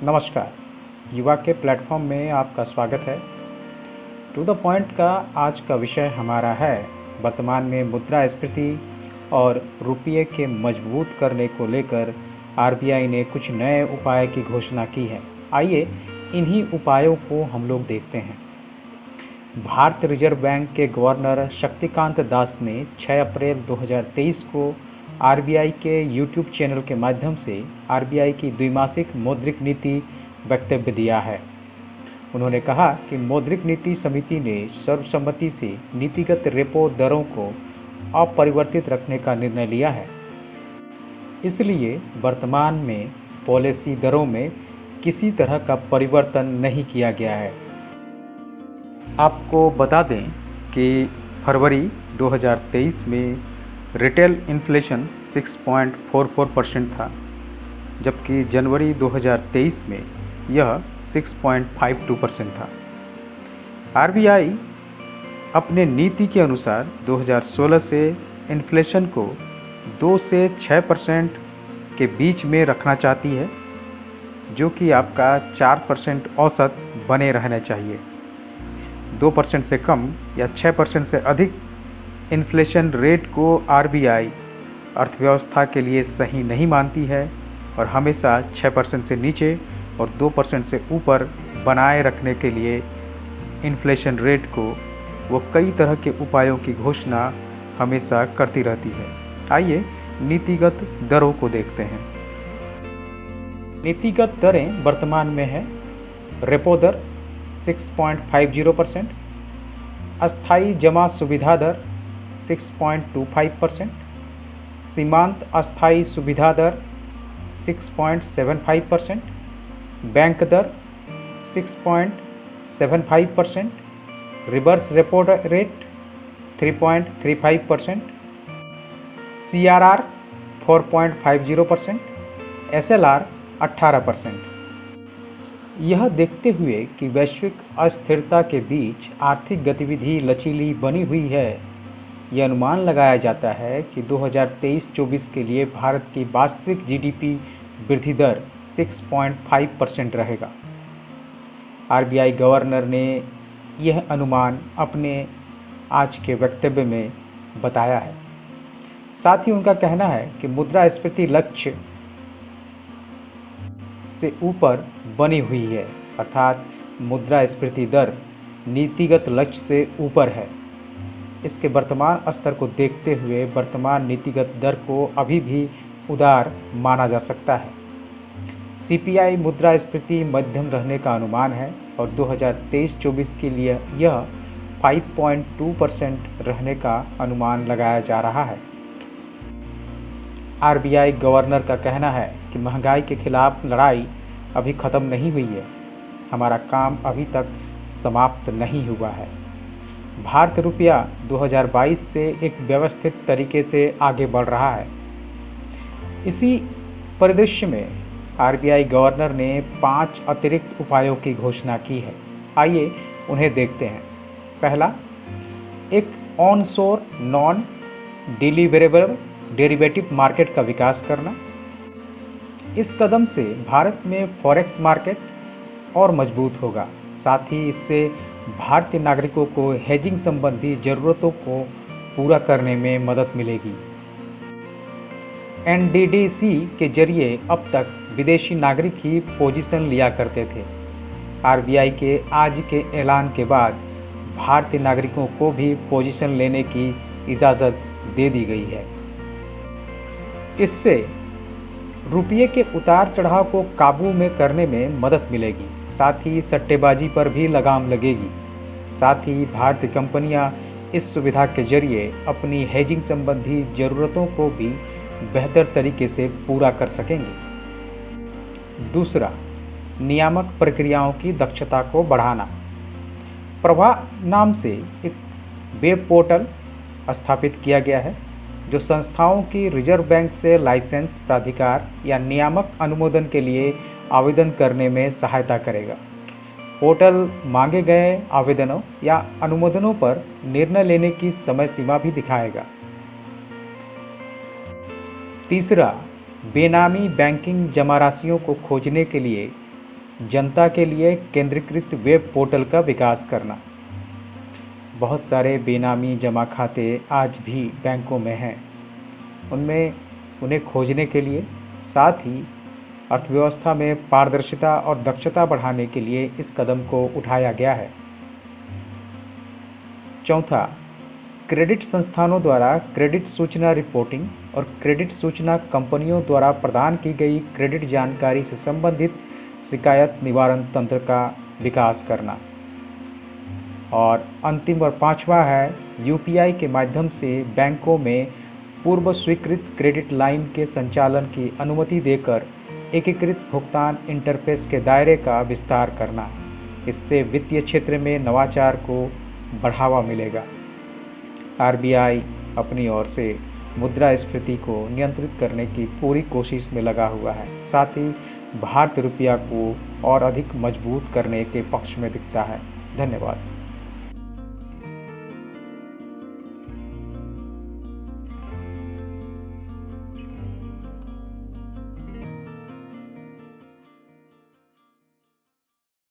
नमस्कार। युवा के प्लेटफॉर्म में आपका स्वागत है। टू द पॉइंट का आज का विषय हमारा है वर्तमान में मुद्रास्फीति और रुपये के मजबूत करने को लेकर आरबीआई ने कुछ नए उपाय की घोषणा की है। आइए इन्हीं उपायों को हम लोग देखते हैं। भारतीय रिजर्व बैंक के गवर्नर शक्तिकांत दास ने 6 अप्रैल 2023 को आरबीआई के यूट्यूब चैनल के माध्यम से आरबीआई की द्विमासिक मौद्रिक नीति वक्तव्य दिया है। उन्होंने कहा कि मौद्रिक नीति समिति ने सर्वसम्मति से नीतिगत रेपो दरों को अपरिवर्तित रखने का निर्णय लिया है। इसलिए वर्तमान में पॉलिसी दरों में किसी तरह का परिवर्तन नहीं किया गया है। आपको बता दें कि फरवरी 2023 में रिटेल इन्फ्लेशन 6.44% था, जबकि जनवरी 2023 में यह 6.52% था। आरबीआई अपने नीति के अनुसार 2016 से इन्फ्लेशन को 2 से 6% के बीच में रखना चाहती है, जो कि आपका 4% औसत बने रहना चाहिए। 2% से कम या 6% से अधिक इन्फ्लेशन रेट को आरबीआई अर्थव्यवस्था के लिए सही नहीं मानती है और हमेशा 6% से नीचे और 2% से ऊपर बनाए रखने के लिए इन्फ्लेशन रेट को वो कई तरह के उपायों की घोषणा हमेशा करती रहती है। आइए नीतिगत दरों को देखते हैं। नीतिगत दरें वर्तमान में है रेपो दर 6.50%, अस्थायी जमा सुविधा दर 6.25%, सीमांत अस्थायी सुविधा दर 6.75%, बैंक दर 6.75%, reverse repo rate 3.35%, CRR 4.50%, SLR 18%। यह देखते हुए कि वैश्विक अस्थिरता के बीच आर्थिक गतिविधि लचीली बनी हुई है, यह अनुमान लगाया जाता है कि 2023-24 के लिए भारत की वास्तविक जीडीपी वृद्धि दर 6.5% रहेगा। आरबीआई गवर्नर ने यह अनुमान अपने आज के वक्तव्य में बताया है। साथ ही उनका कहना है कि मुद्रास्फीति लक्ष्य से ऊपर बनी हुई है, अर्थात मुद्रास्फीति दर नीतिगत लक्ष्य से ऊपर है। इसके वर्तमान स्तर को देखते हुए वर्तमान नीतिगत दर को अभी भी उदार माना जा सकता है। सीपीआई मुद्रास्फीति मध्यम रहने का अनुमान है और 2023-24 के लिए यह 5.2% रहने का अनुमान लगाया जा रहा है। आरबीआई गवर्नर का कहना है कि महंगाई के खिलाफ लड़ाई अभी ख़त्म नहीं हुई है, हमारा काम अभी तक समाप्त नहीं हुआ है। भारतीय रुपया 2022 से एक व्यवस्थित तरीके से आगे बढ़ रहा है। इसी परिदृश्य में आरबीआई गवर्नर ने 5 अतिरिक्त उपायों की घोषणा की है। आइए उन्हें देखते हैं। पहला, एक onshore non deliverable derivative market का विकास करना। इस कदम से भारत में फॉरेक्स मार्केट और मजबूत होगा। साथ ही इससे भारतीय नागरिकों को हेजिंग संबंधी ज़रूरतों को पूरा करने में मदद मिलेगी। एनडीडीसी के जरिए अब तक विदेशी नागरिक ही पोजीशन लिया करते थे। आरबीआई के आज के ऐलान के बाद भारतीय नागरिकों को भी पोजीशन लेने की इजाज़त दे दी गई है। इससे रुपये के उतार चढ़ाव को काबू में करने में मदद मिलेगी। साथ ही सट्टेबाजी पर भी लगाम लगेगी। साथ ही भारतीय कंपनियां इस सुविधा के जरिए अपनी हेजिंग संबंधी ज़रूरतों को भी बेहतर तरीके से पूरा कर सकेंगे। दूसरा, नियामक प्रक्रियाओं की दक्षता को बढ़ाना। प्रवाह नाम से एक वेब पोर्टल स्थापित किया गया है जो संस्थाओं की रिजर्व बैंक से लाइसेंस, प्राधिकार या नियामक अनुमोदन के लिए आवेदन करने में सहायता करेगा। पोर्टल मांगे गए आवेदनों या अनुमोदनों पर निर्णय लेने की समय सीमा भी दिखाएगा। तीसरा, बेनामी बैंकिंग जमा राशियों को खोजने के लिए जनता के लिए केंद्रीकृत वेब पोर्टल का विकास करना। बहुत सारे बेनामी जमा खाते आज भी बैंकों में हैं। उन्हें खोजने के लिए, साथ ही अर्थव्यवस्था में पारदर्शिता और दक्षता बढ़ाने के लिए इस कदम को उठाया गया है। चौथा, क्रेडिट संस्थानों द्वारा क्रेडिट सूचना रिपोर्टिंग और क्रेडिट सूचना कंपनियों द्वारा प्रदान की गई क्रेडिट जानकारी से संबंधित शिकायत निवारण तंत्र का विकास करना। और अंतिम और पांचवा है, यूपीआई के माध्यम से बैंकों में पूर्व स्वीकृत क्रेडिट लाइन के संचालन की अनुमति देकर एकीकृत भुगतान इंटरफेस के दायरे का विस्तार करना। इससे वित्तीय क्षेत्र में नवाचार को बढ़ावा मिलेगा। आरबीआई अपनी ओर से मुद्रास्फीति को नियंत्रित करने की पूरी कोशिश में लगा हुआ है, साथ ही भारतीय रुपया को और अधिक मजबूत करने के पक्ष में दिखता है। धन्यवाद।